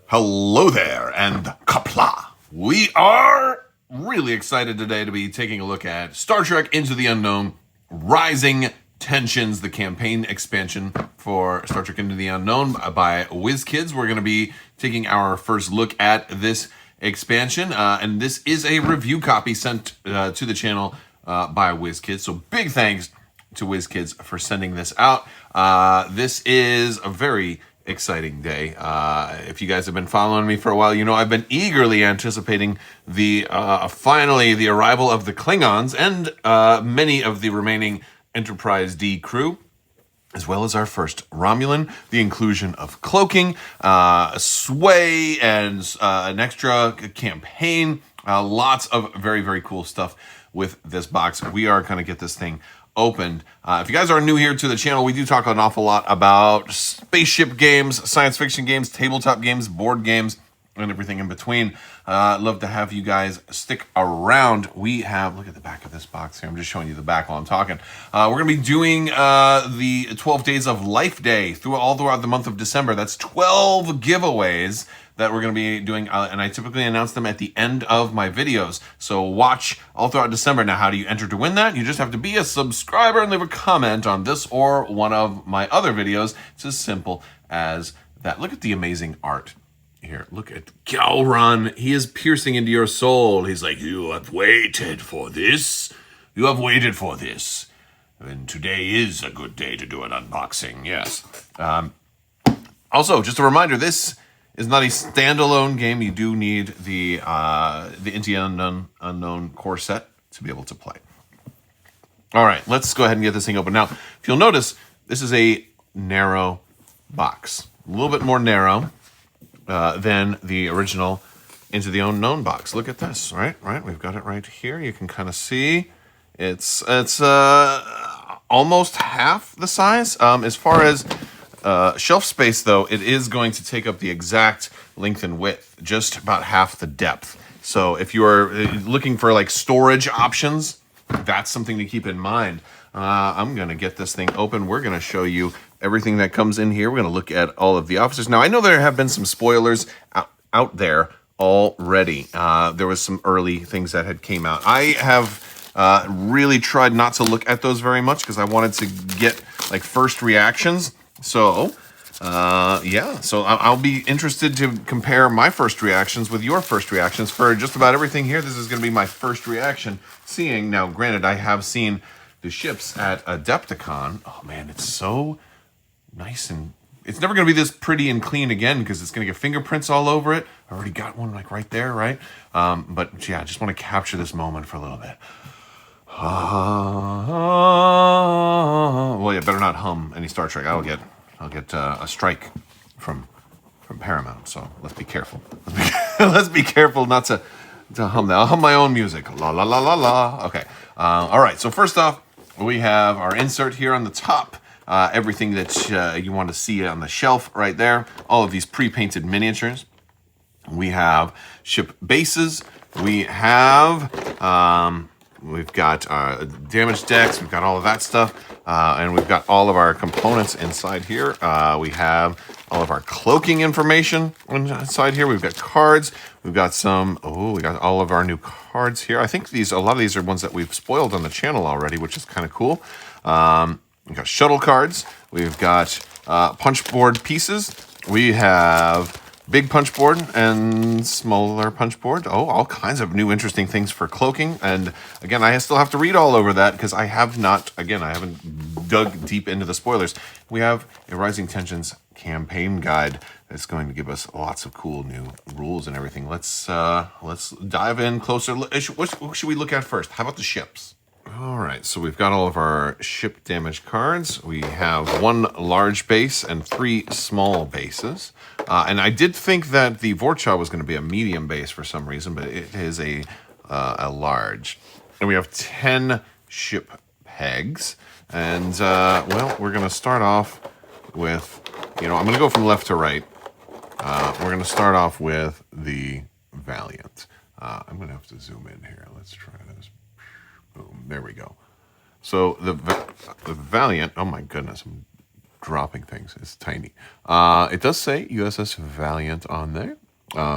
Hello there, and kapla! We are really excited today to be taking a look at Star Trek Into the Unknown, Rising Tensions, the campaign expansion for Star Trek Into the Unknown by WizKids. We're going to be taking our first look at this expansion, and this is a review copy sent to the channel by WizKids, so big thanks to WizKids for sending this out. This is a very exciting day. If you guys have been following me for a while, you know I've been eagerly anticipating the finally the arrival of the Klingons and many of the remaining Enterprise D crew, as well as our first Romulan, the inclusion of Cloaking, Sway, and an extra campaign. Lots of very, very cool stuff with this box. We are going to get this thing opened. If you guys are new here to the channel, we do talk an awful lot about spaceship games, science fiction games, tabletop games, board games, and everything in between. I'd love to have you guys stick around. We have, look at the back of this box here. I'm just showing you the back while I'm talking. We're going to be doing the 12 Days of Life Day all throughout the month of December. That's 12 giveaways that we're going to be doing, and I typically announce them at the end of my videos. So watch all throughout December. Now, how do you enter to win that? You just have to be a subscriber and leave a comment on this or one of my other videos. It's as simple as that. Look at the amazing art here. Look at Gowron. He is piercing into your soul. He's like, you have waited for this. You have waited for this. And today is a good day to do an unboxing. Yes. Also, just a reminder, this is not a standalone game. You do need the Into the Unknown core set to be able to play. All right, let's go ahead and get this thing open. Now, if you'll notice, this is a narrow box. A little bit more narrow than the original Into the Unknown box. Look at this, right? We've got it right here. You can kind of see it's almost half the size. As far as shelf space, though, it is going to take up the exact length and width, just about half the depth. So if you are looking for like storage options, that's something to keep in mind. I'm going to get this thing open. We're going to show you everything that comes in here. We're going to look at all of the officers. Now, I know there have been some spoilers out there already. There was some early things that had came out. I have really tried not to look at those very much because I wanted to get like first reactions. So, yeah, so I'll be interested to compare my first reactions with your first reactions for just about everything here. This is going to be my first reaction seeing. Now, granted, I have seen the ships at Adepticon. Oh, man, it's so nice, and it's never going to be this pretty and clean again because it's going to get fingerprints all over it. I already got one like right there, right? But, yeah, I just want to capture this moment for a little bit. Well, you better not hum any Star Trek. I'll get a strike from Paramount. So let's be careful. Let's be careful not to hum that. I'll hum my own music. La la la la la. Okay. All right. So first off, we have our insert here on the top. Everything that you want to see on the shelf right there. All of these pre-painted miniatures. We have ship bases. We have we've got damage decks. We've got all of that stuff. And we've got all of our components inside here. We have all of our cloaking information inside here. We've got cards. We've got we got all of our new cards here. I think a lot of these are ones that we've spoiled on the channel already, which is kind of cool. We've got shuttle cards. We've got punch board pieces. We have big punch board and smaller punch board. Oh, all kinds of new interesting things for cloaking. And again, I still have to read all over that because I haven't dug deep into the spoilers. We have a Rising Tensions campaign guide that's going to give us lots of cool new rules and everything. Let's dive in closer. What should we look at first? How about the ships? All right, so we've got all of our ship damage cards. We have one large base and 3 small bases. And I did think that the Vorcha was going to be a medium base for some reason, but it is a large. And we have 10 ship pegs. And, well, we're going to start off with, I'm going to go from left to right. We're going to start off with the Valiant. I'm going to have to zoom in here. Let's try this. Boom, there we go. So the Valiant, oh my goodness, I'm dropping things. It's tiny. It does say USS Valiant on there.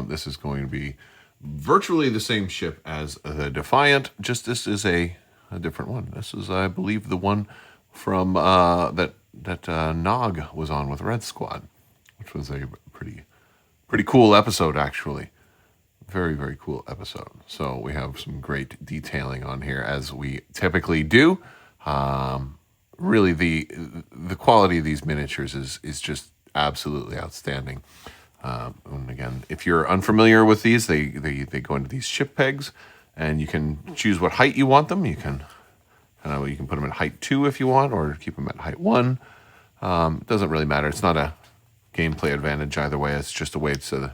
This is going to be virtually the same ship as the Defiant, just this is a different one. This is, I believe, the one from that Nog was on with Red Squad, which was a pretty cool episode, actually. Very, very cool episode. So we have some great detailing on here, as we typically do. Really, the quality of these miniatures is just absolutely outstanding. And again, if you're unfamiliar with these, they go into these ship pegs, and you can choose what height you want them. You can put them at height 2 if you want, or keep them at height 1. It doesn't really matter. It's not a gameplay advantage either way. It's just a way to,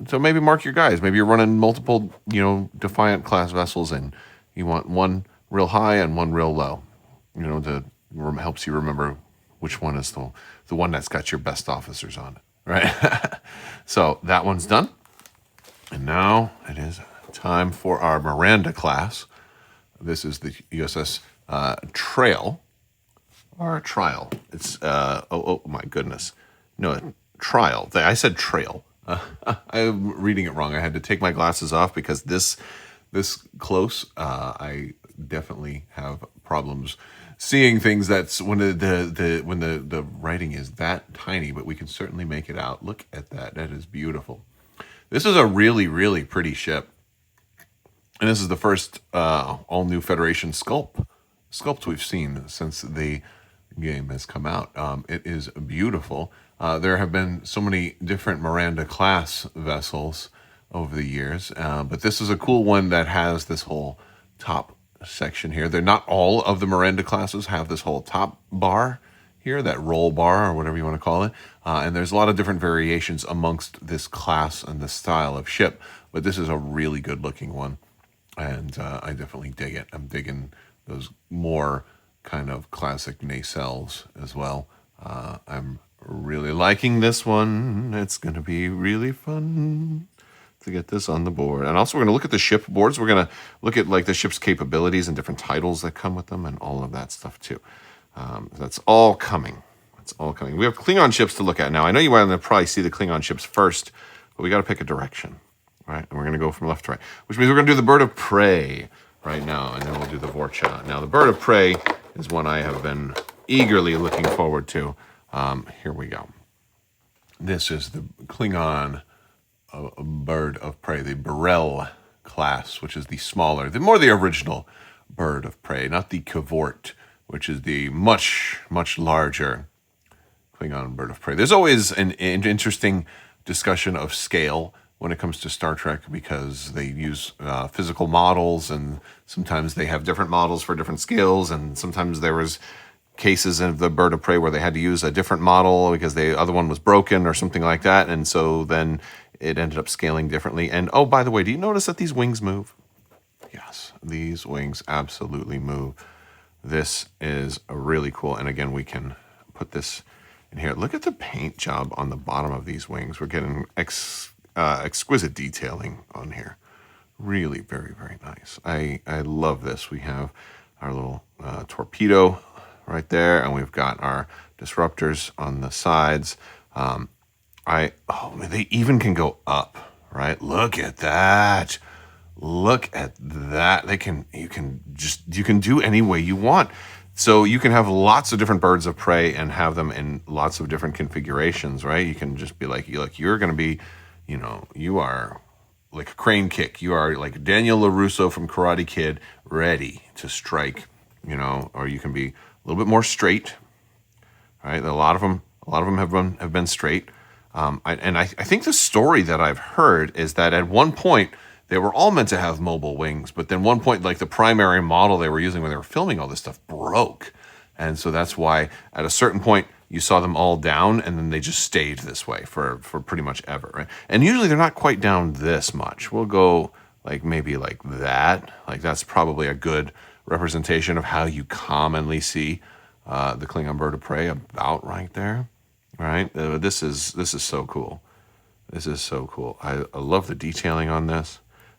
so maybe mark your guys. Maybe you're running multiple, Defiant class vessels, and you want one real high and one real low. Helps you remember which one is the one that's got your best officers on it, right? So that one's done. And now it is time for our Miranda class. This is the USS Trail, or Trial. It's, oh my goodness. No, Trial. I said Trail. I'm reading it wrong. I had to take my glasses off because this close, I definitely have problems seeing things that's when the writing is that tiny, but we can certainly make it out. Look at that. That is beautiful. This is a really, really pretty ship. And this is the first all-new Federation sculpt we've seen since the game has come out. It is beautiful. There have been so many different Miranda-class vessels over the years, but this is a cool one that has this whole top section here. They're not all of the Miranda classes have this whole top bar here, that roll bar or whatever you want to call it. And there's a lot of different variations amongst this class and this style of ship, but this is a really good-looking one. And I definitely dig it. I'm digging those more kind of classic nacelles as well. I'm really liking this one. It's going to be really fun to get this on the board. And also we're going to look at the ship boards. We're going to look at like the ship's capabilities and different titles that come with them and all of that stuff too. That's all coming. That's all coming. We have Klingon ships to look at now. I know you want to probably see the Klingon ships first, but we got to pick a direction. Right, and we're going to go from left to right, which means we're going to do the Bird of Prey right now, and then we'll do the Vorcha. Now, the Bird of Prey is one I have been eagerly looking forward to. Here we go. This is the Klingon Bird of Prey, the Burrell class, which is the smaller, the original Bird of Prey, not the Cavort, which is the much, much larger Klingon Bird of Prey. There's always an interesting discussion of scale when it comes to Star Trek, because they use physical models, and sometimes they have different models for different scales, and sometimes there was cases of the Bird of Prey where they had to use a different model because the other one was broken or something like that, and so then it ended up scaling differently. And oh, by the way, do you notice that these wings move? Yes, these wings absolutely move. This is really cool, and again, we can put this in here. Look at the paint job on the bottom of these wings. We're getting exquisite detailing on here. Really very, very nice. I love this. We have our little torpedo right there, and we've got our disruptors on the sides. They even can go up, right? Look at that. Look at that. You can do any way you want. So you can have lots of different birds of prey and have them in lots of different configurations, right? You can just be like you're going to be, you are like a crane kick. You are like Daniel LaRusso from Karate Kid, ready to strike, or you can be a little bit more straight, right? A lot of them have been straight. I think the story that I've heard is that at one point they were all meant to have mobile wings, but then one point, like the primary model they were using when they were filming all this stuff broke. And so that's why at a certain point you saw them all down, and then they just stayed this way for pretty much ever, right? And usually they're not quite down this much. We'll go like maybe like that. Like that's probably a good representation of how you commonly see the Klingon Bird of Prey, about right there, right? This is so cool. This is so cool. I love the detailing on this.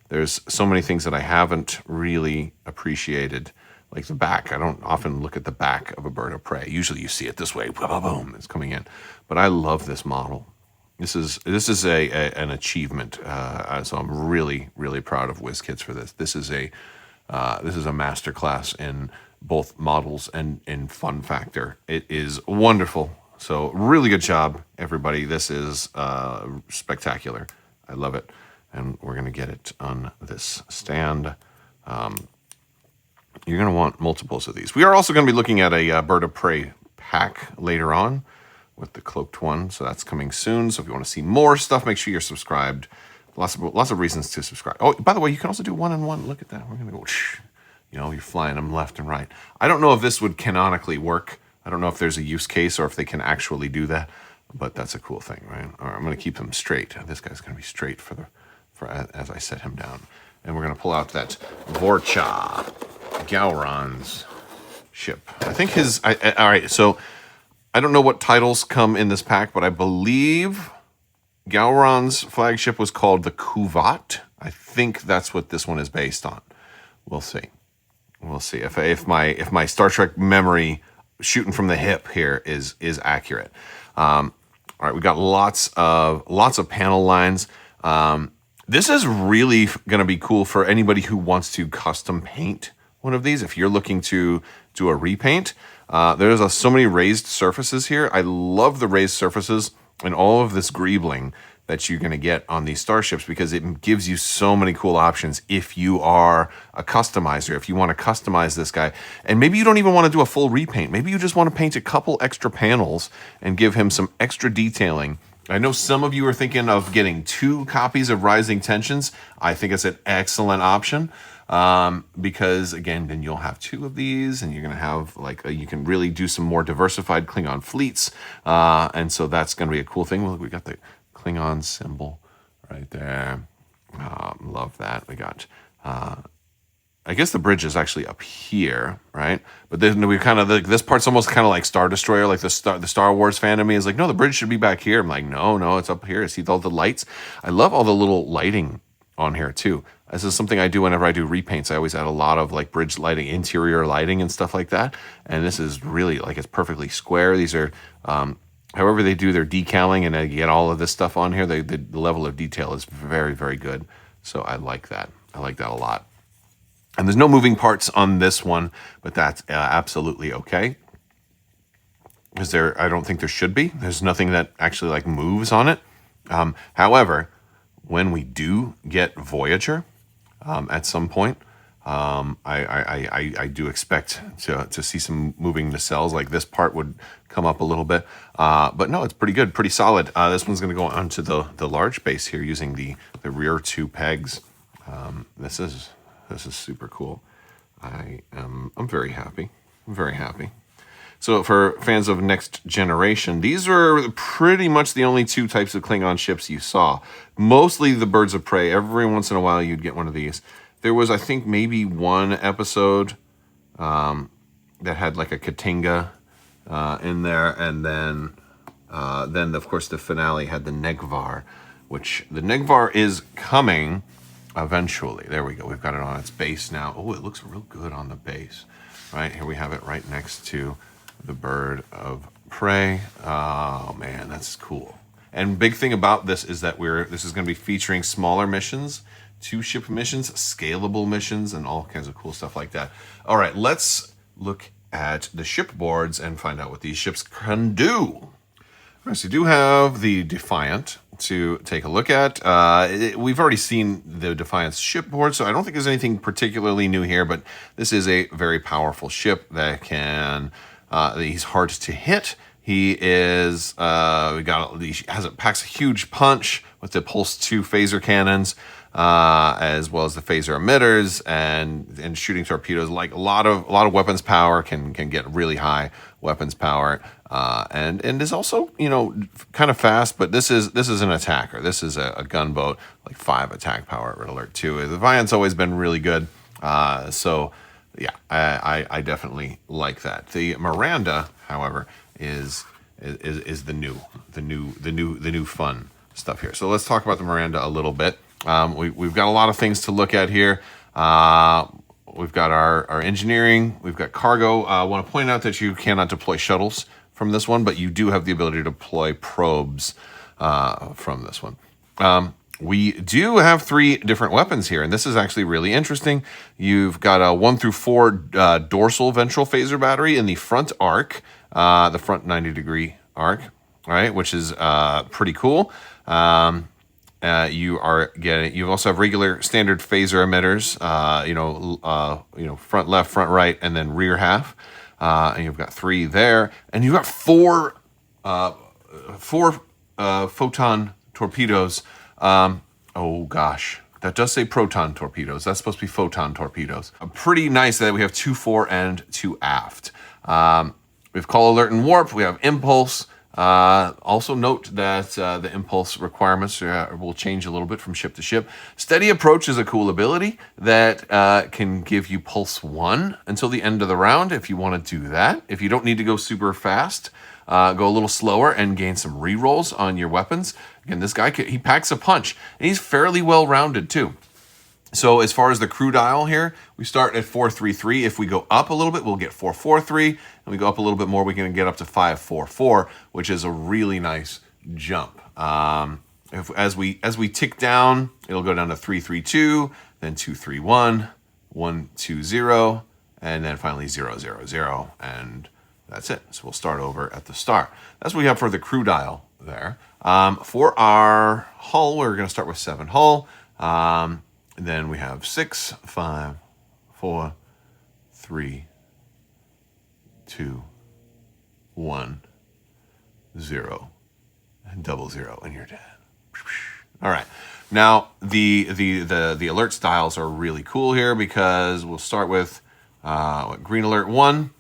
There's so many things that I haven't really appreciated like the back. I don't often look at the back of a bird of prey. Usually you see it this way, boom, boom, boom, it's coming in. But I love this model. This is an achievement. So I'm really, really proud of WizKids for this. This is a masterclass in both models and in fun factor. It is wonderful. So really good job, everybody. This is spectacular. I love it. And we're going to get it on this stand. You're going to want multiples of these. We are also going to be looking at a bird of prey pack later on with the cloaked one. So that's coming soon. So if you want to see more stuff, make sure you're subscribed. Lots of reasons to subscribe. Oh, by the way, you can also do one and one. Look at that. We're going to go, you're flying them left and right. I don't know if this would canonically work. I don't know if there's a use case or if they can actually do that, but that's a cool thing, right? All right, I'm going to keep them straight. This guy's going to be straight as I set him down. And we're going to pull out that Vorcha Gowron's ship. I think all right, so I don't know what titles come in this pack, but I believe Gowron's flagship was called the Kuvat. I think that's what this one is based on. We'll see. We'll see if my Star Trek memory shooting from the hip here is accurate. All right, we got lots of panel lines. This is really going to be cool for anybody who wants to custom paint one of these. If you're looking to do a repaint, there's so many raised surfaces here. I love the raised surfaces and all of this greebling that you're going to get on these starships because it gives you so many cool options if you are a customizer, if you want to customize this guy. And maybe you don't even want to do a full repaint. Maybe you just want to paint a couple extra panels and give him some extra detailing. I know some of you are thinking of getting 2 copies of Rising Tensions. I think it's an excellent option because, again, then you'll have 2 of these and you're going to have, you can really do some more diversified Klingon fleets. And so that's going to be a cool thing. Well, we got the Klingon symbol right there. Love that. We got, I guess the bridge is actually up here, right? But then we kind of, this part's almost kind of like Star Destroyer, like the Star Wars fan of me is like, no, the bridge should be back here. I'm like, no, it's up here. See all the lights? I love all the little lighting on here too. This is something I do whenever I do repaints. I always add a lot of bridge lighting, interior lighting and stuff like that. And this is really it's perfectly square. These are, however they do their decaling and they get all of this stuff on here, the level of detail is very, very good. So I like that. I like that a lot. And there's no moving parts on this one, but that's absolutely okay. I don't think there should be. There's nothing that actually moves on it. However, when we do get Voyager at some point, I do expect to see some moving nacelles. Like this part would come up a little bit, but no, it's pretty good, pretty solid. This one's going to go onto the large base here using the rear 2 pegs. This is super cool. I'm very happy. I'm very happy. So for fans of Next Generation, these are pretty much the only 2 types of Klingon ships you saw. Mostly the birds of prey. Every once in a while you'd get one of these. There was, I think, maybe one episode that had a Katinga in there, and then of course the finale had the Negvar, which the Negvar is coming eventually. There we go. We've got it on its base now. Oh, it looks real good on the base. Right here we have it right next to the bird of prey. Oh man, that's cool. And big thing about this is that this is going to be featuring smaller missions, 2-ship missions, scalable missions, and all kinds of cool stuff like that. All right, let's look at the shipboards and find out what these ships can do. All right, so you do have the Defiant to take a look at. We've already seen the Defiant's shipboard, so I don't think there's anything particularly new here, but this is a very powerful ship that can, he's hard to hit. He is, packs a huge punch with the Pulse 2 phaser cannons, as well as the phaser emitters and shooting torpedoes. A lot of weapons power, can get really high weapons power, and is also kind of fast. But this is an attacker. This is a gunboat, 5 attack power. Red Alert 2. The Defiant's always been really good. So yeah, I definitely like that. The Miranda, however, is the new fun stuff here. So let's talk about the Miranda a little bit. We've got a lot of things to look at here. we've got our engineering, we've got cargo. I want to point out that you cannot deploy shuttles from this one, but you do have the ability to deploy probes from this one. We do have 3 different weapons here, and this is actually really interesting. You've got a 1 through 4 dorsal ventral phaser battery in the front arc, the front 90-degree arc, right, which is pretty cool. You also have regular standard phaser emitters, front left, front right, and then rear half. And you've got 3 there, and you've got 4 photon torpedoes. Oh gosh, that does say proton torpedoes. That's supposed to be photon torpedoes. Pretty nice that we have 2 fore and 2 aft. We have call, alert, and warp. We have impulse. Also note that the impulse requirements will change a little bit from ship to ship. Steady approach is a cool ability that can give you pulse 1 until the end of the round if you want to do that. If you don't need to go super fast, go a little slower and gain some rerolls on your weapons. Again, this guy, he packs a punch, and he's fairly well-rounded too. So as far as the crew dial here, we start at 433. If we go up a little bit, we'll get 443. And we go up a little bit more, we can get up to 544, which is a really nice jump. As we tick down, it'll go down to 332, then 231, 120, and then finally 000, and that's it. So we'll start over at the start. That's what we have for the crew dial there. For our hull, we're going to start with 7 hull. Then we have 6, 5, 4, 3, 2, 1, 0, and 00, and you're dead. All right. Now the alert styles are really cool here because we'll start with green alert 1.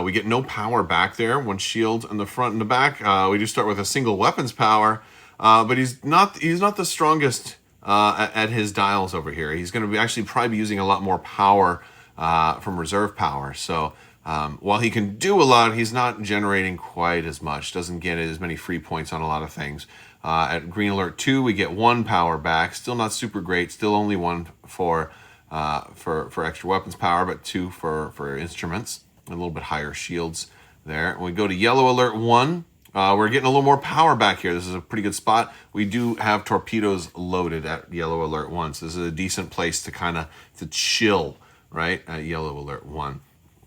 We get no power back there. 1 shield in the front and the back. We do start with a single weapons power, but he's not the strongest at his dials over here. He's going to be probably be using a lot more power from reserve power. So while he can do a lot, he's not generating quite as much. Doesn't get as many free points on a lot of things. At Green Alert 2, we get 1 power back. Still not super great. Still only 1 for extra weapons power, but 2 for instruments. A little bit higher shields there. And we go to Yellow Alert 1. We're getting a little more power back here. This is a pretty good spot. We do have torpedoes loaded at Yellow Alert 1, so this is a decent place to to chill, right, at Yellow Alert 1.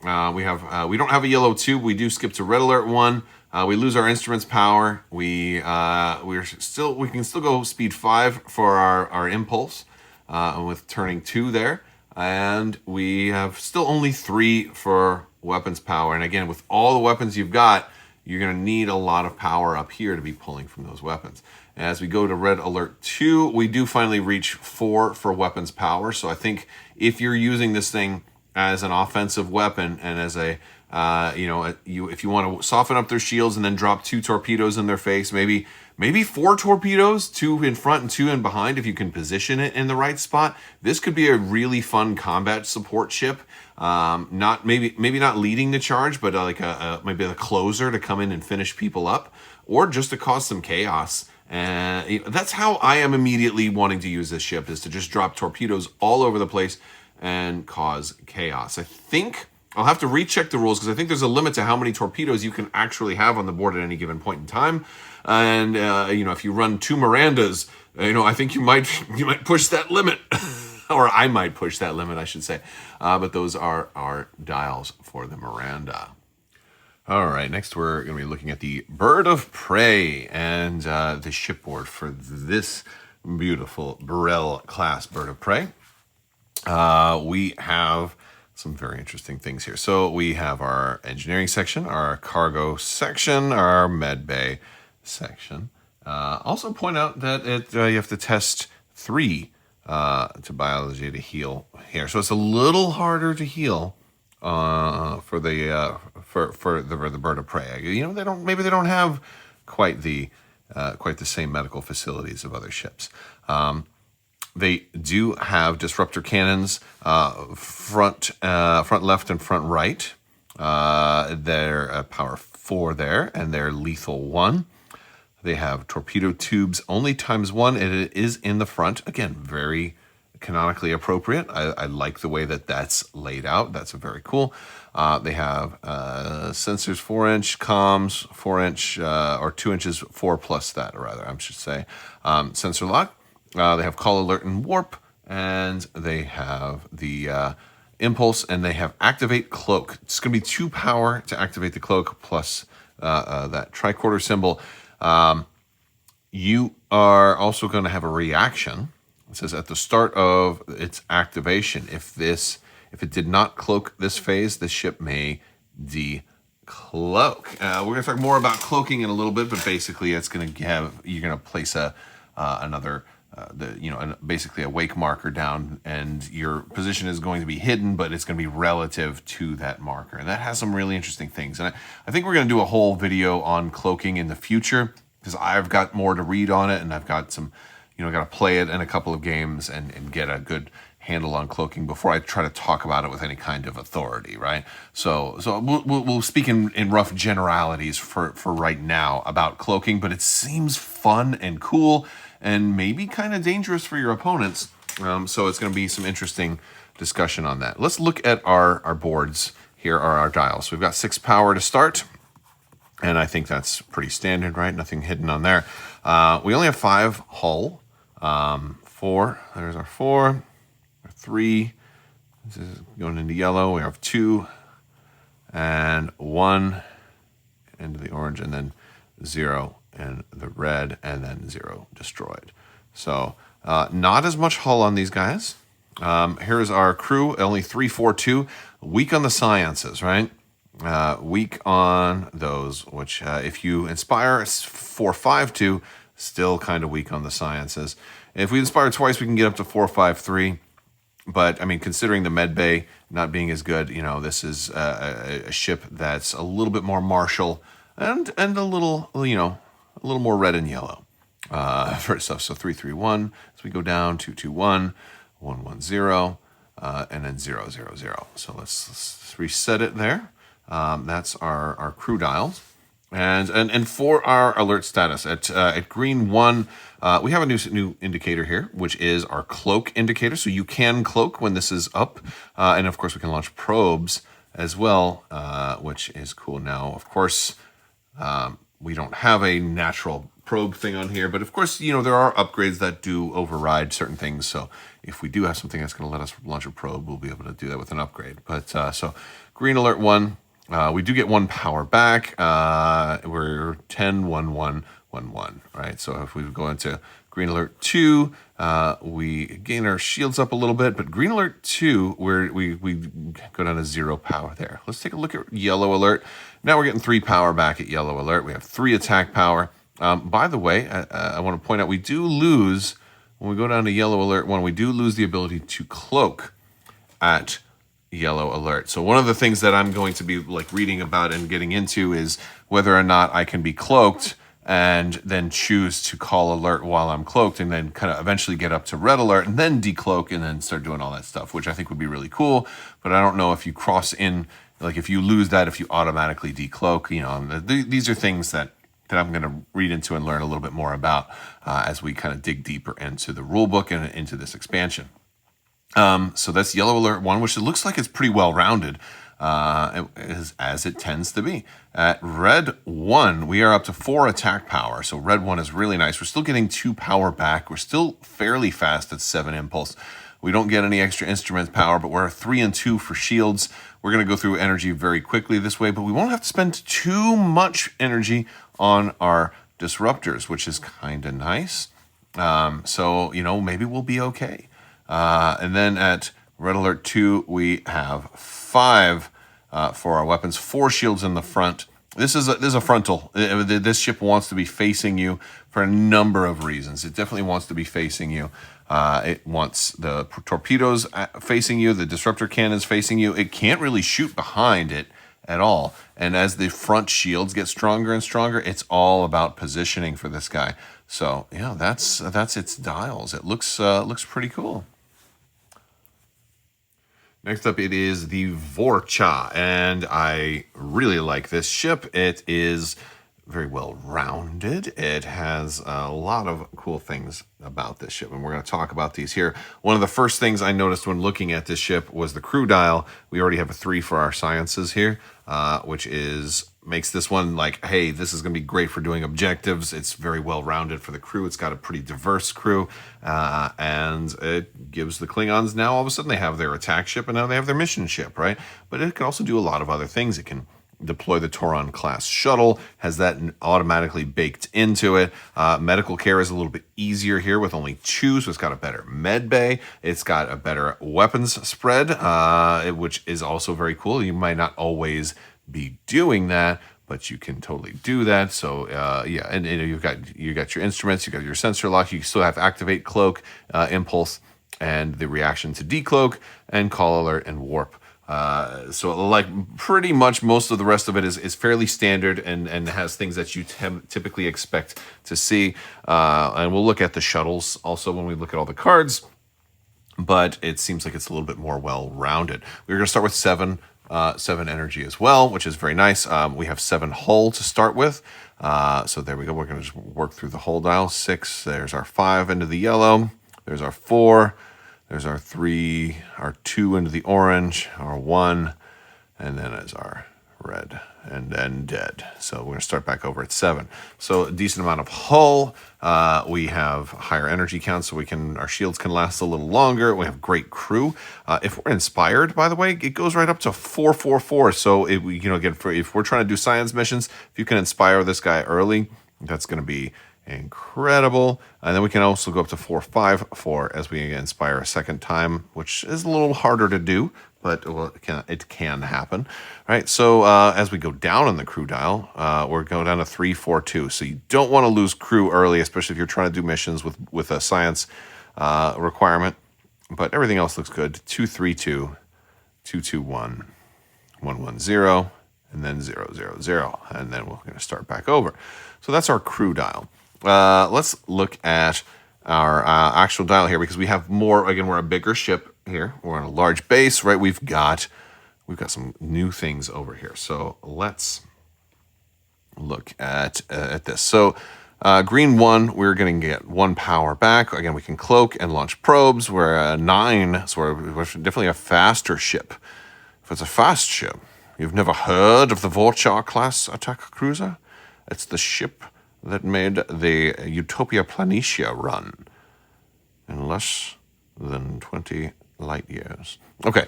We don't have a Yellow 2. We do skip to Red Alert 1. We lose our instruments power. We can still go speed 5 for our impulse with turning 2 there. And we have still only 3 for weapons power. And again, with all the weapons you've got, you're going to need a lot of power up here to be pulling from those weapons. As we go to Red Alert 2, we do finally reach 4 for weapons power. So I think if you're using this thing as an offensive weapon and as if you want to soften up their shields and then drop 2 torpedoes in their face, maybe 4 torpedoes, 2 in front and 2 in behind, if you can position it in the right spot. This could be a really fun combat support ship. Maybe not leading the charge, but maybe a closer to come in and finish people up, or just to cause some chaos. And that's how I am immediately wanting to use this ship, is to just drop torpedoes all over the place and cause chaos. I think I'll have to recheck the rules because I think there's a limit to how many torpedoes you can actually have on the board at any given point in time. And if you run 2 Mirandas, I think you might push that limit. Or I might push that limit, I should say. But those are our dials for the Miranda. All right, next we're going to be looking at the Bird of Prey and the shipboard for this beautiful Burrell class Bird of Prey. We have some very interesting things here. So we have our engineering section, our cargo section, our med bay section. Also point out that you have to test 3 to biology to heal here, so it's a little harder to heal for the Bird of Prey. They don't have quite the same medical facilities of other ships. They do have disruptor cannons, front left and front right. They're power 4 there, and they're lethal 1. They have torpedo tubes only ×1, and it is in the front. Again, very canonically appropriate. I like the way that that's laid out. That's very cool. They have sensors 4-inch, comms 4-inch, or 2 inches, 4 plus that, or rather, I should say. Sensor lock. They have call, alert, and warp. And they have the impulse, and they have activate cloak. It's going to be 2 power to activate the cloak, plus that tricorder symbol. You are also going to have a reaction. It says at the start of its activation, if it did not cloak this phase, the ship may decloak. We're going to talk more about cloaking in a little bit, but basically, it's going to have you're going to place another. Basically a wake marker down, and your position is going to be hidden, but it's going to be relative to that marker. And that has some really interesting things. And I think we're going to do a whole video on cloaking in the future, because I've got more to read on it, and I've got some, got to play it in a couple of games and get a good handle on cloaking before I try to talk about it with any kind of authority, right? So we'll speak in rough generalities for right now about cloaking, but it seems fun and cool, and maybe kind of dangerous for your opponents. So it's going to be some interesting discussion on that. Let's look at our boards. Here are our dials. So we've got 6 power to start, and I think that's pretty standard, right? Nothing hidden on there. We only have 5 hull. 4, there's our 4, 3, this is going into yellow. We have 2, and 1 into the orange, and then 0 and the red, and then 0 destroyed. So not as much hull on these guys. Here's our crew, only 3, 4, 2. Weak on the sciences, right? Weak on those, which if you inspire 4, 5, 2, still kind of weak on the sciences. If we inspire twice, we can get up to 4, 5, 3. But I mean, considering the med bay not being as good, this is a ship that's a little bit more martial and a little, a little more red and yellow for stuff. So 3, 3, 1. So we go down 2, 2, 1, 1, 1, 0, and then 0, 0, 0. So let's reset it there. That's our crew dials. And for our alert status at green 1, we have a new indicator here, which is our cloak indicator. So you can cloak when this is up, and of course we can launch probes as well, which is cool. Now, of course, we don't have a natural probe thing on here, but of course, there are upgrades that do override certain things. So if we do have something that's going to let us launch a probe, we'll be able to do that with an upgrade. But so green alert 1. We do get 1 power back. We're 10, 1, 1, 1, 1, right? So if we go into green alert 2, we gain our shields up a little bit, but green alert 2, we go down to 0 power there. Let's take a look at yellow alert. Now we're getting 3 power back at yellow alert. We have 3 attack power. By the way, I want to point out we do lose, when we go down to yellow alert 1, we do lose the ability to cloak at yellow alert. So one of the things that I'm going to be reading about and getting into is whether or not I can be cloaked and then choose to call alert while I'm cloaked, and then kind of eventually get up to red alert and then decloak and then start doing all that stuff, which I think would be really cool. But I don't know if you cross in, if you lose that, if you automatically decloak. These are things that I'm going to read into and learn a little bit more about as we kind of dig deeper into the rule book and into this expansion. So that's yellow alert 1, which it looks like it's pretty well rounded, as it tends to be. At red 1, we are up to 4 attack power. So red 1 is really nice. We're still getting 2 power back. We're still fairly fast at 7 impulse. We don't get any extra instrument power, but we're 3 and 2 for shields. We're going to go through energy very quickly this way, but we won't have to spend too much energy on our disruptors, which is kind of nice. So maybe we'll be okay. And then at red alert 2, we have 5 for our weapons, 4 shields in the front. This is a frontal. This ship wants to be facing you for a number of reasons. It definitely wants to be facing you. It wants the torpedoes facing you, the disruptor cannons facing you. It can't really shoot behind it at all. And as the front shields get stronger and stronger, it's all about positioning for this guy. So yeah, that's its dials. It looks pretty cool. Next up, it is the Vorcha, and I really like this ship. It is very well rounded. It has a lot of cool things about this ship, and we're going to talk about these here. One of the first things I noticed when looking at this ship was the crew dial. We already have a 3 for our sciences here, which makes this one like, hey, this is going to be great for doing objectives. It's very well rounded for the crew. It's got a pretty diverse crew, and it gives the Klingons now all of a sudden they have their attack ship and now they have their mission ship, right? But it can also do a lot of other things. It can deploy the Toron class shuttle, has that automatically baked into it. Medical care is a little bit easier here with only 2, so it's got a better med bay. It's got a better weapons spread, which is also very cool. You might not always be doing that, but you can totally do that. So yeah, and you've got your instruments, you got your sensor lock. You still have activate, cloak, impulse, and the reaction to decloak, and call alert and warp. So like pretty much most of the rest of it is fairly standard and has things that you typically expect to see. And we'll look at the shuttles also when we look at all the cards, but it seems like it's a little bit more well-rounded. We're going to start with 7 energy as well, which is very nice. We have 7 hull to start with. So there we go. We're going to just work through the hull dial. 6, there's our 5 into the yellow. There's our 4. There's our 3, our 2 into the orange, our 1, and then as our red, and then dead. So we're going to start back over at 7. So a decent amount of hull. We have higher energy counts, so our shields can last a little longer. We have great crew. If we're inspired, by the way, it goes right up to 444. So if we're trying to do science missions, if you can inspire this guy early, that's going to be incredible. And then we can also go up to 454 as we inspire a second time, which is a little harder to do, but it can happen. All right, so as we go down on the crew dial, we're going down to 342. So you don't want to lose crew early, especially if you're trying to do missions with a science requirement. But everything else looks good. 232, 221, 110, and then 000. And then we're going to start back over. So that's our crew dial. Let's look at our actual dial here because we have more. Again, we're a bigger ship here. We're on a large base, right? We've got some new things over here. So let's look at this. So green 1, we're going to get 1 power back. Again, we can cloak and launch probes. We're a 9, so we're definitely a faster ship. If it's a fast ship, you've never heard of the Vorchar class attack cruiser? It's the ship that made the Utopia Planitia run in less than 20 light years. Okay,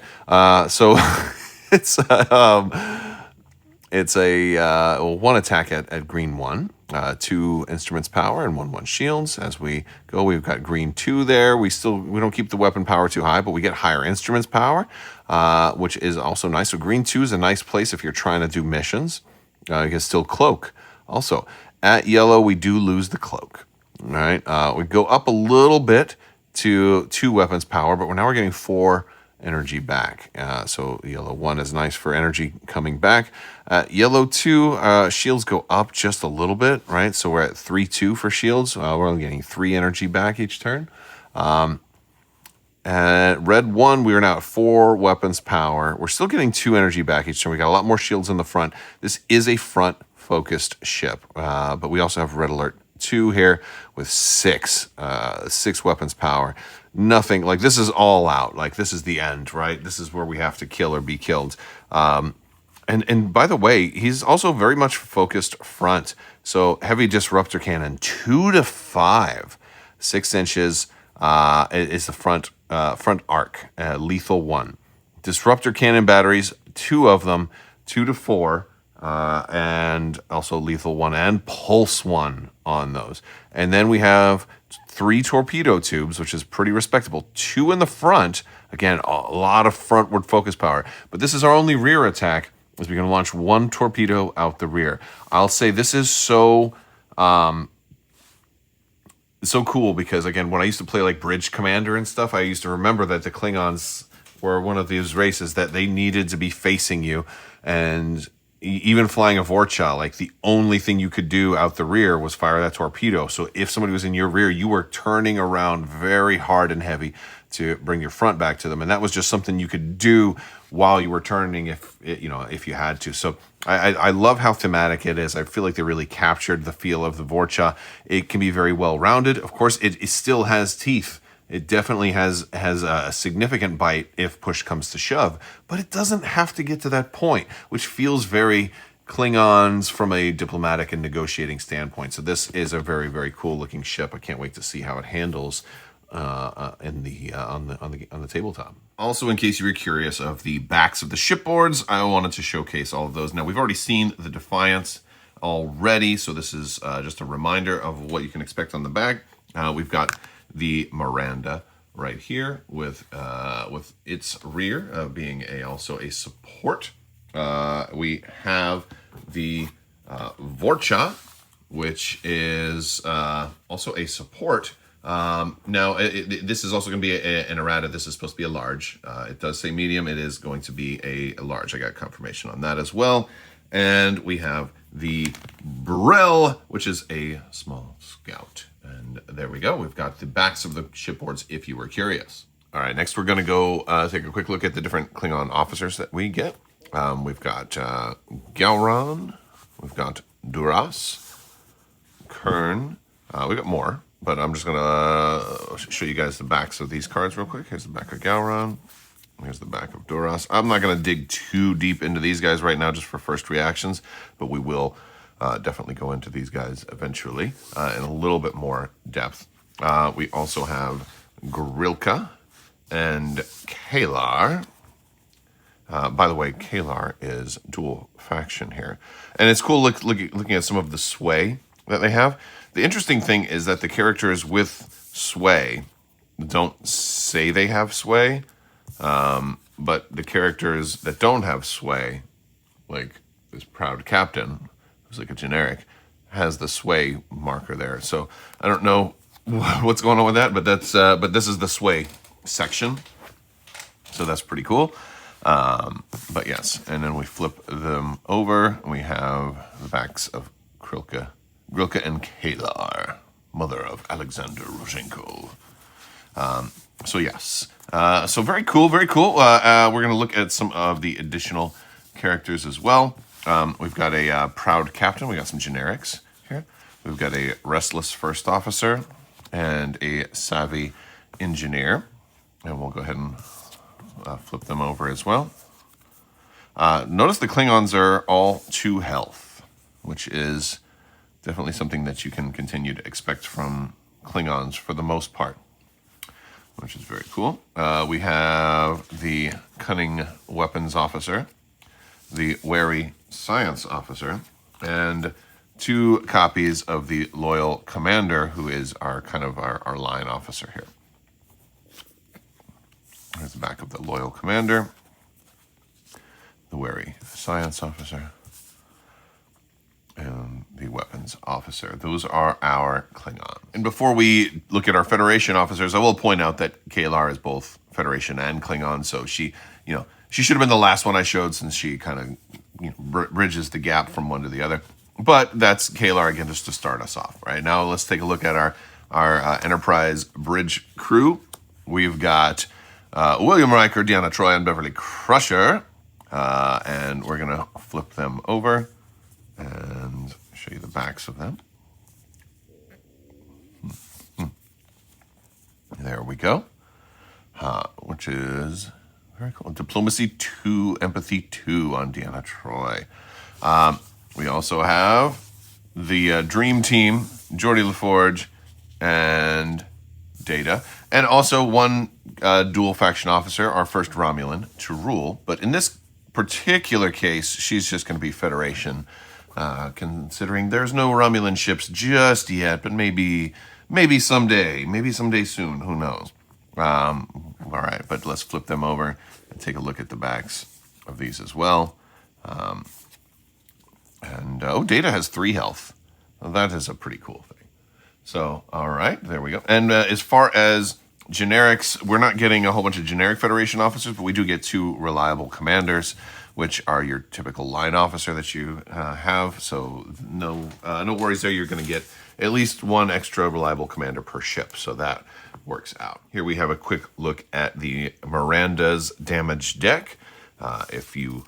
so it's a 1 attack at green 1, 2 instruments power and 1 shields. As we go, we've got green 2 there. We don't keep the weapon power too high, but we get higher instruments power, which is also nice. So green 2 is a nice place if you're trying to do missions. You can still cloak. Also, at yellow, we do lose the cloak. All right, we go up a little bit to 2 weapons power, but now we're getting 4 energy back. So yellow 1 is nice for energy coming back. Yellow 2, shields go up just a little bit, right? So we're at 3-2 for shields. We're only getting 3 energy back each turn. At red 1, we are now at 4 weapons power. We're still getting 2 energy back each turn. We got a lot more shields in the front. This is a front-focused ship, but we also have red alert 2 here with 6 weapons power. Nothing like this is all out. Like this is the end, right? This is where we have to kill or be killed. And by the way, he's also very much focused front. So heavy disruptor cannon 2 to 5, 6 inches is the front arc, lethal 1. Disruptor cannon batteries, 2 of them, 2 to 4. And also lethal 1 and pulse 1 on those. And then we have 3 torpedo tubes, which is pretty respectable. 2 in the front. Again, a lot of frontward focus power. But this is our only rear attack, as we're going to launch 1 torpedo out the rear. I'll say this is so cool because, again, when I used to play like Bridge Commander and stuff, I used to remember that the Klingons were one of these races that they needed to be facing you. And even flying a Vorcha, like the only thing you could do out the rear was fire that torpedo. So if somebody was in your rear, you were turning around very hard and heavy to bring your front back to them, and that was just something you could do while you were turning if you had to. So I love how thematic it is. I feel like they really captured the feel of the Vorcha. It can be very well rounded. Of course, it still has teeth. It definitely has a significant bite if push comes to shove, but it doesn't have to get to that point, which feels very Klingons from a diplomatic and negotiating standpoint. So this is a very, very cool looking ship. I can't wait to see how it handles on the tabletop. Also, in case you were curious of the backs of the shipboards, I wanted to showcase all of those. Now, we've already seen the Defiance already, so this is just a reminder of what you can expect on the back. We've got the Miranda right here with its rear being also a support. We have the Vorcha, which is also a support. Now, this is also going to be an errata. This is supposed to be a large. It does say medium. It is going to be a large. I got confirmation on that as well. And we have the Burrell, which is a small scout. And there we go. We've got the backs of the shipboards if you were curious. All right, next we're going to go take a quick look at the different Klingon officers that we get. We've got Gowron. We've got Duras. Kern. We've got more. But I'm just going to show you guys the backs of these cards real quick. Here's the back of Gowron. Here's the back of Duras. I'm not going to dig too deep into these guys right now just for first reactions, but we will definitely go into these guys eventually in a little bit more depth. We also have Grilka and Kalar. By the way, Kalar is dual faction here. And it's cool looking at some of the sway that they have. The interesting thing is that the characters with sway don't say they have sway, but the characters that don't have sway, like this proud captain, who's like a generic, has the sway marker there. So I don't know what's going on with that, but but this is the sway section, so that's pretty cool. But yes, and then we flip them over, and we have the backs of Grilka and Kalar, mother of Alexander Rozhenko. So yes, so very cool, very cool. We're going to look at some of the additional characters as well. We've got a proud captain. We got some generics here. We've got a restless first officer and a savvy engineer. And we'll go ahead and flip them over as well. Notice the Klingons are all 2 health, which is definitely something that you can continue to expect from Klingons for the most part, which is very cool. We have the cunning weapons officer, the wary science officer, and 2 copies of the loyal commander, who is our line officer here. There's the back of the loyal commander, the wary science officer, and the weapons officer. Those are our Klingon. And before we look at our Federation officers, I will point out that Kalar is both Federation and Klingon, so she should have been the last one I showed, since she kind of bridges the gap from one to the other. But that's Kalar again, just to start us off. Right now, let's take a look at our Enterprise bridge crew. We've got William Riker, Deanna Troi, and Beverly Crusher, and we're gonna flip them over and show you the backs of them. There we go. Which is very cool. Diplomacy 2, Empathy 2 on Deanna Troi. We also have the Dream Team, Geordi LaForge and Data. And also 1 dual faction officer, our first Romulan to rule. But in this particular case, she's just going to be Federation, considering there's no Romulan ships just yet, but maybe someday soon, who knows. All right, but let's flip them over and take a look at the backs of these as well. Data has 3 health. Well, that is a pretty cool thing. So, all right, there we go. And as far as generics, we're not getting a whole bunch of generic Federation officers, but we do get 2 reliable commanders. which are your typical line officer that you have. So no worries there. You're going to get at least one extra reliable commander per ship. So that works out. Here we have a quick look at the Miranda's damage deck. If you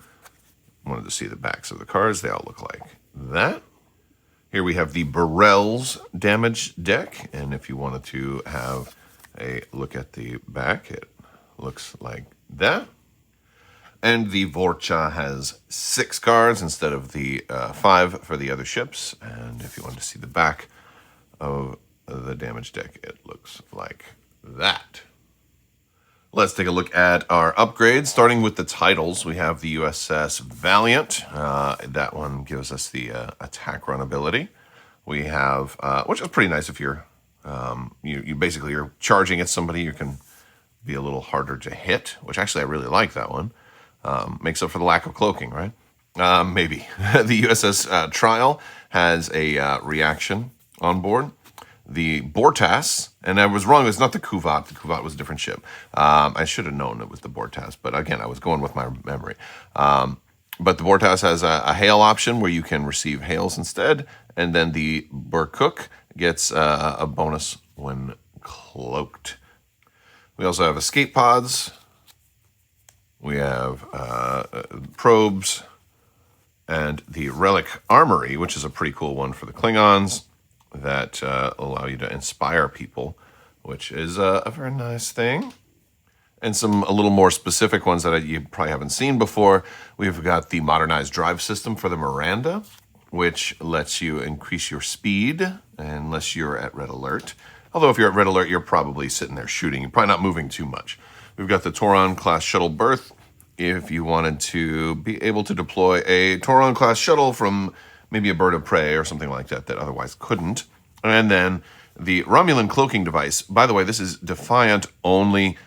wanted to see the backs of the cards, they all look like that. Here we have the Burrell's damage deck, and if you wanted to have a look at the back, it looks like that. And the Vorcha has 6 cards instead of the 5 for the other ships. And if you wanted to see the back of the damage deck, it looks like that. Let's take a look at our upgrades, starting with the titles. We have the USS Valiant. That one gives us the attack run ability. We have, which is pretty nice if you're, you basically you're charging at somebody, you can be a little harder to hit, which actually I really like that one. Makes up for the lack of cloaking, right? Maybe. The USS Trial has a reaction on board. The Bortas, and I was wrong, it's not the Kuvat. The Kuvat was a different ship. I should have known it was the Bortas, but again, I was going with my memory. But the Bortas has a hail option where you can receive hails instead, and then the Burkuk gets a bonus when cloaked. We also have escape pods. We have probes, and the Relic Armory, which is a pretty cool one for the Klingons that allow you to inspire people, which is a very nice thing. And some a little more specific ones that you probably haven't seen before. We've got the modernized drive system for the Miranda, which lets you increase your speed unless you're at red alert. Although if you're at red alert, you're probably sitting there shooting. You're probably not moving too much. We've got the Toron-class shuttle berth. If you wanted to be able to deploy a Toron-class shuttle from maybe a bird of prey or something like that that otherwise couldn't. And then the Romulan cloaking device. By the way, this is Defiant only,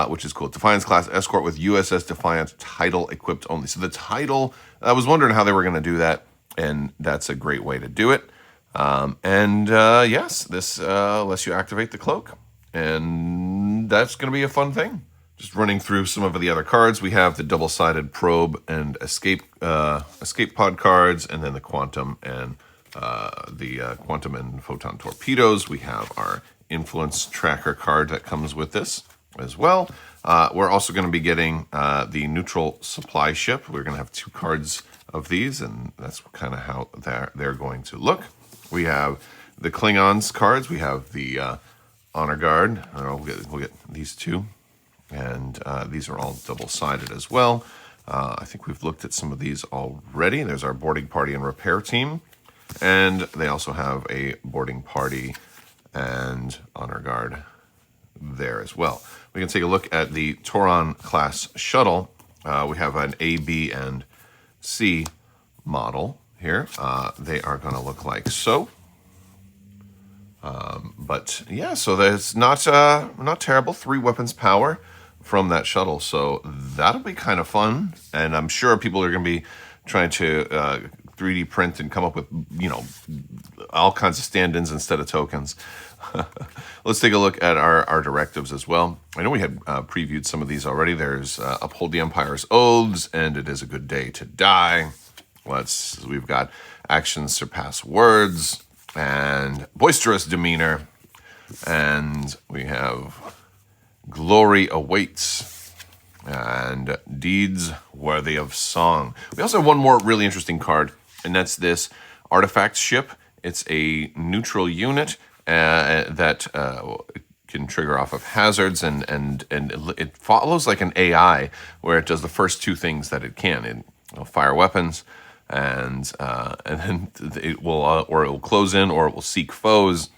which is cool. Defiance-class escort with USS Defiant title equipped only. So the title, I was wondering how they were going to do that, and that's a great way to do it. Yes, this lets you activate the cloak, and that's going to be a fun thing. Just running through some of the other cards, we have the double-sided probe and escape pod cards, and then the quantum and quantum and photon torpedoes. We have our influence tracker card that comes with this as well. We're also going to be getting the neutral supply ship. We're going to have 2 cards of these, and that's kind of how they're going to look. We have the Klingons cards. We have the Honor Guard. We'll get these 2. And these are all double-sided as well. I think we've looked at some of these already. There's our boarding party and repair team. And they also have a boarding party and honor guard there as well. We can take a look at the Toron-class shuttle. We have an A, B, and C model here. They are going to look like so. But yeah, so that's not terrible. 3 weapons power from that shuttle, so that'll be kind of fun. And I'm sure people are going to be trying to 3D print and come up with, all kinds of stand-ins instead of tokens. Let's take a look at our directives as well. I know we had previewed some of these already. There's Uphold the Empire's Oaths, and It Is a Good Day to Die. We've got Actions Surpass Words, and Boisterous Demeanor, and we have Glory Awaits, and Deeds Worthy of Song. We also have one more really interesting card, and that's this Artifact Ship. It's a neutral unit that can trigger off of hazards, and it follows like an AI, where it does the first 2 things that it can. It'll fire weapons, and then it will, or it will close in, or it will seek foes,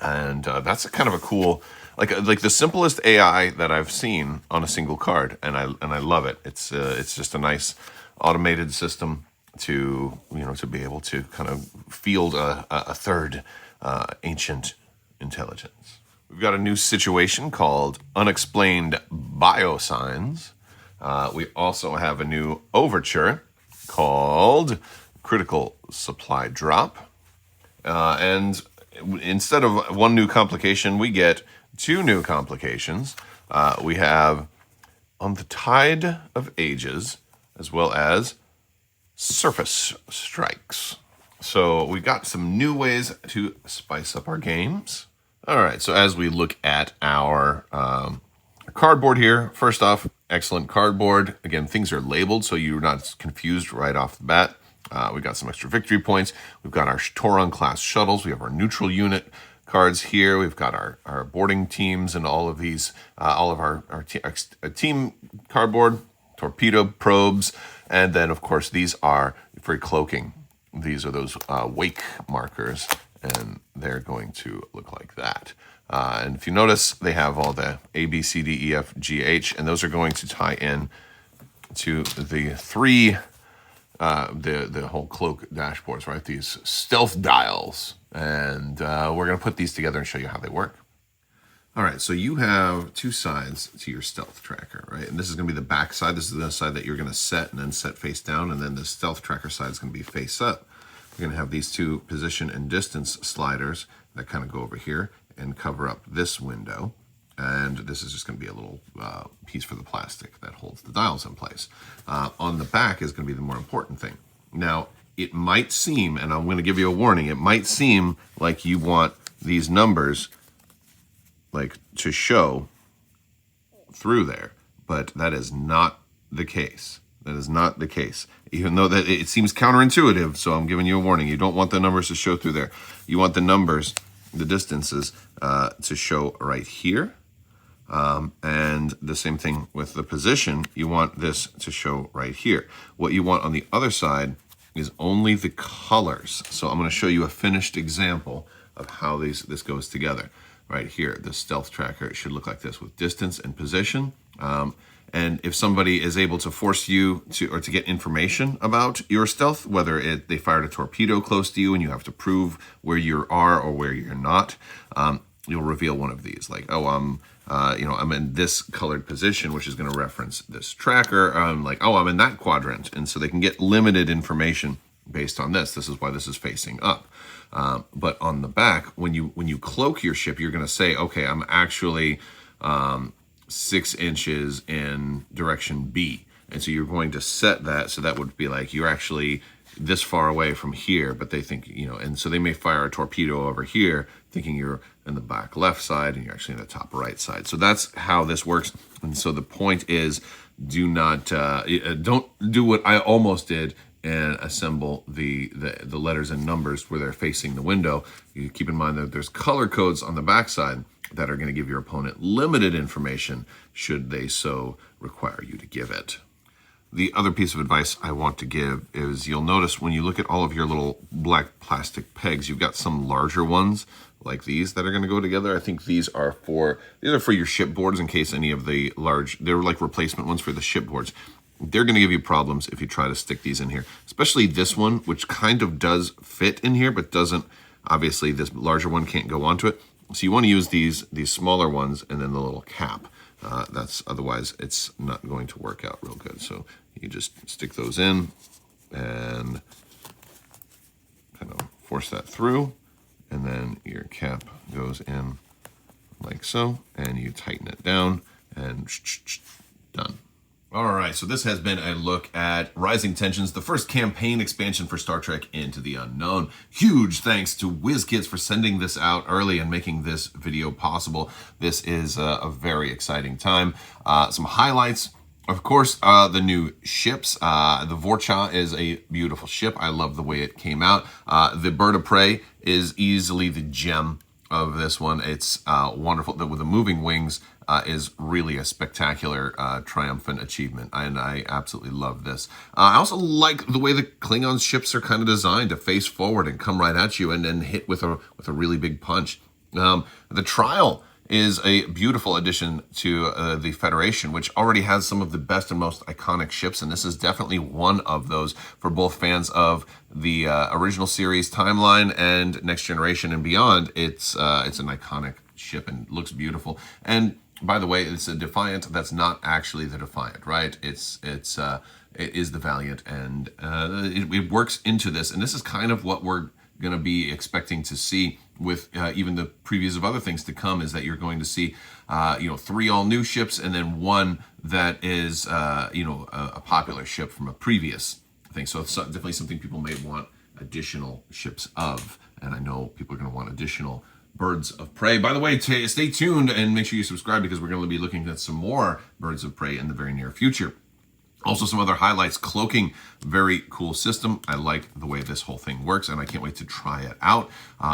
and that's kind of a cool, like the simplest AI that I've seen on a single card, and I love it. It's just a nice automated system to to be able to kind of field a third ancient intelligence. We've got a new situation called Unexplained Biosigns. We also have a new overture called Critical Supply Drop. And instead of 1 new complication, we get 2 new complications. We have On the Tide of Ages, as well as surface strikes. So we got some new ways to spice up our games. All right, so as we look at our cardboard here, first off, excellent cardboard. Again, things are labeled so you're not confused right off the bat. We've got some extra victory points. We've got our Toron class shuttles. We have our neutral unit cards here. We've got our boarding teams and all of these, all of our team cardboard, torpedo probes, and then of course these are for cloaking. These are those wake markers, and they're going to look like that. And if you notice, they have all the A, B, C, D, E, F, G, H, and those are going to tie in to the three, the whole cloak dashboards, right? These stealth dials. And we're going to put these together and show you how they work. All right, so you have two sides to your stealth tracker, right? And this is going to be the back side. This is the side that you're going to set and then set face down, and then the stealth tracker side is going to be face up. You're going to have these two position and distance sliders that kind of go over here and cover up this window. And this is just going to be a little piece for the plastic that holds the dials in place. On the back is going to be the more important thing. Now, it might seem, and I'm going to give you a warning, it might seem like you want these numbers like to show through there, but that is not the case. That is not the case. Even though that it seems counterintuitive, so I'm giving you a warning. You don't want the numbers to show through there. You want the numbers, the distances, to show right here. And the same thing with the position. You want this to show right here. What you want on the other side is only the colors. So I'm going to show you a finished example of how this goes together. Right here, the stealth tracker, it should look like this with distance and position. And if somebody is able to force you to get information about your stealth, whether they fired a torpedo close to you and you have to prove where you are or where you're not, you'll reveal one of these, like, oh, I'm in this colored position, which is going to reference this tracker. Like, oh, I'm in that quadrant. And so they can get limited information based on this. This is why this is facing up. But on the back, when you cloak your ship, you're going to say, okay, I'm actually 6 inches in direction B. And so you're going to set that. So that would be like, you're actually this far away from here, but they think, and so they may fire a torpedo over here thinking you're in the back left side and you're actually in the top right side. So that's how this works. And so the point is, do not, don't do what I almost did and assemble the letters and numbers where they're facing the window. You keep in mind that there's color codes on the backside that are going to give your opponent limited information should they so require you to give it. The other piece of advice I want to give is, you'll notice when you look at all of your little black plastic pegs, you've got some larger ones like these that are going to go together. I think these are for your shipboards, in case any of the large, they're like replacement ones for the shipboards. They're going to give you problems if you try to stick these in here, especially this one, which kind of does fit in here, but doesn't, obviously this larger one can't go onto it. So you want to use these smaller ones and then the little cap. Otherwise it's not going to work out real good. So you just stick those in and kind of force that through, and then your cap goes in like so, and you tighten it down, and done. All right, so this has been a look at Rising Tensions, the first campaign expansion for Star Trek Into the Unknown. Huge thanks to WizKids for sending this out early and making this video possible. This is a very exciting time. Some highlights, of course, the new ships. The Vorcha is a beautiful ship. I love the way it came out. The Bird of Prey is easily the gem of this one. It's wonderful. With the moving wings is really a spectacular, triumphant achievement, and I absolutely love this. I also like the way the Klingons ships are kind of designed to face forward and come right at you and then hit with a really big punch. The Trial is a beautiful addition to the Federation, which already has some of the best and most iconic ships, and this is definitely one of those for both fans of the original series timeline and Next Generation and beyond. It's an iconic ship and looks beautiful. And by the way, it's a Defiant that's not actually the Defiant, right? It is the Valiant, and it works into this, and this is kind of what we're going to be expecting to see with even the previews of other things to come, is that you're going to see 3 all new ships and then 1 that is a popular ship from a previous thing. So it's definitely something people may want additional ships of, and I know people are going to want additional birds of prey. By the way, stay tuned and make sure you subscribe, because we're going to be looking at some more birds of prey in the very near future. Also, some other highlights. Cloaking, very cool system. I like the way this whole thing works, and I can't wait to try it out.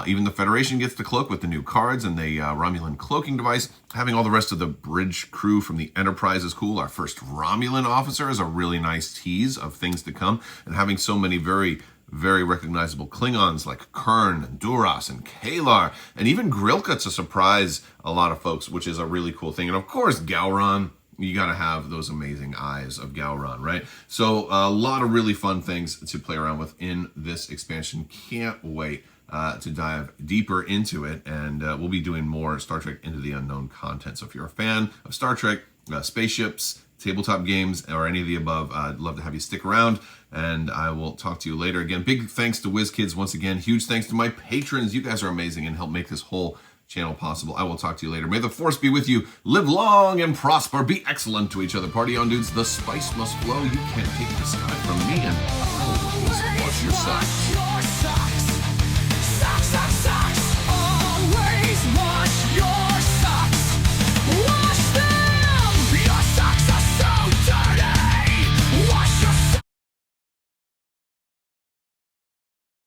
Even the Federation gets to cloak with the new cards and the Romulan cloaking device. Having all the rest of the bridge crew from the Enterprise is cool. Our first Romulan officer is a really nice tease of things to come. And having so many very recognizable Klingons like Kern and Duras and Kalar, and even Grilka to surprise a lot of folks, which is a really cool thing. And of course, Gowron. You got to have those amazing eyes of Gowron, right? So a lot of really fun things to play around with in this expansion. Can't wait to dive deeper into it, and we'll be doing more Star Trek Into the Unknown content. So if you're a fan of Star Trek, spaceships, tabletop games, or any of the above, I'd love to have you stick around, and I will talk to you later. Again, big thanks to WizKids once again. Huge thanks to my patrons. You guys are amazing and help make this whole channel possible. I will talk to you later. May the Force be with you. Live long and prosper. Be excellent to each other. Party on, dudes. The spice must flow. You can't take the sky from me, and I will wash your socks.